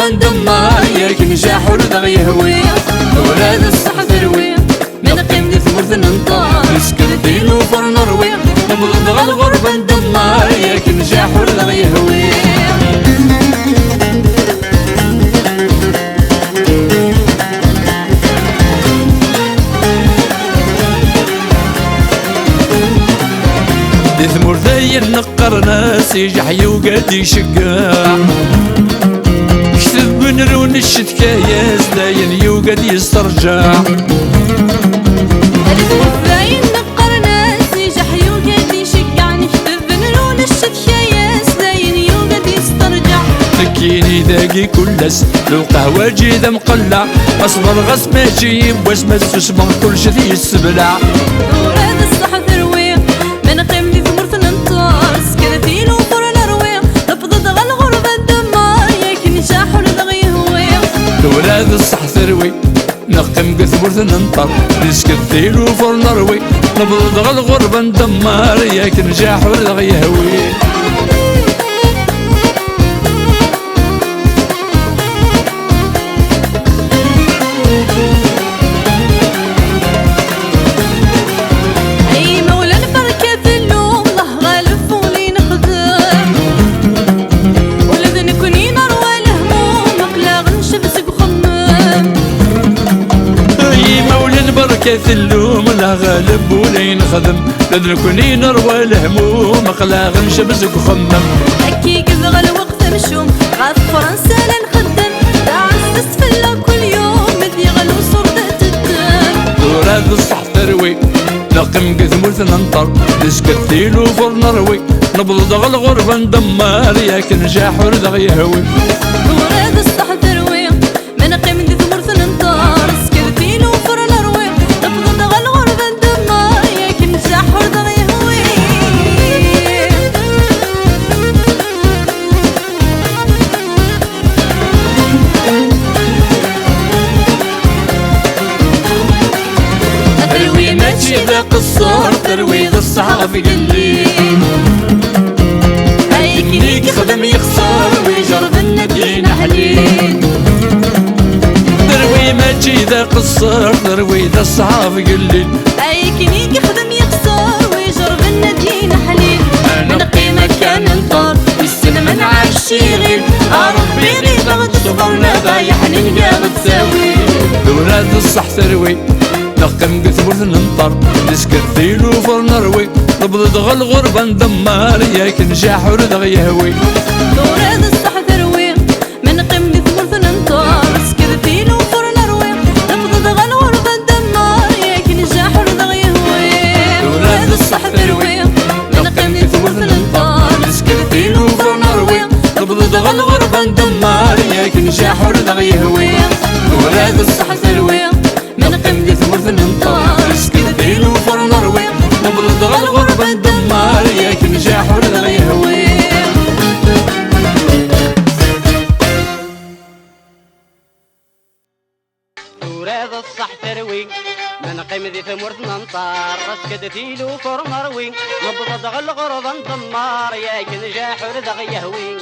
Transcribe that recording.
الغربة ندمار ياك نجاح ورد يهوي ولاد الصح ثروي من قيم دي ثمرت ننطار نسكن دين وفر نروي نبض الغربة ندمار ياك نجاح ورد يهوي ثمور ذي النقر ناس يجحي وقاد يشقع يكتب بنرون الشتكاياس داين يوقاد يسترجع ثمور ذي النقر ناس يجحي وقاد يشقع نكتب بنرون الشتكاياس داين يوقاد يسترجع تكيني داقي كلس لو قهوة جيدة مقلع اصبر غص ما جيب واش ما تسمع كل شي يسبلع ولاد الصح ثروي من قيم دي ثمرت ننطار سكرتين وفر نروي نبض الغربة ندمار ياك نجاح ورد يهوي ولاد الصح ثروي نقم قثمرت ننطر نسكت ثيل وفر نروي نبض الغربة ندمار ياك نجاح ورد يهوي كيف اللوم لا غالب ولا ينخدم لازم نكوني نروى الهموم قلا غنشبزك وخمم هكي قبغ الوقت مشوم غاف فرنسا لنخدم عزز فلا كل يوم مذي غلو صردة الدم وراد الصح ثروي نقم قثمرت ننطر نسكت ثيل وفر نروي نبض الغربة ندمار ياك نجاح ورد يهوي وراد الصح ثروي من قيم دي ثمرت ننطر سكت ثيل وفر نروي ذا قصار ترويض الصحافي قليل هيك خدم يخسر ويجرب النبيين حليل تروي ما تجي ذا قصار ترويض الصحافي قليل هيك خدم يخسر ويجرب النبيين حليل من قيمة كان ننطر السنة من عاش يغيل ربي غير غد صبرنا ضايح نلقى تساوي ولاد الصح تروي نقم قثمرت ننطر نسكت ثيل وفر نروي نبض الغربة ندمار ياك نجاح ورد يهوي ولاد الصح ثروي من قيم دي ثمرت ننطر نسكت ثيل وفر نروي نبض الغربة ندمار ياك نجاح ورد يهوي ولاد الصح ثروي من قيم دي ثمرت ننطر نسكت ثيل وفر نروي نبض الغربة ندمار ياك نجاح ورد يهوي ولاد الصح ثروي من قيم دي ثمرت ننطر نسكت ثيل وفر نروي نبض الغربة ندمار ياك نجاح ورد يهوي وراد الصح ثروي من قيم دي ثمرت ننطر نسكت ثيل وفر نروي نبض الغربة ندمار ياك نجاح ورد يهوي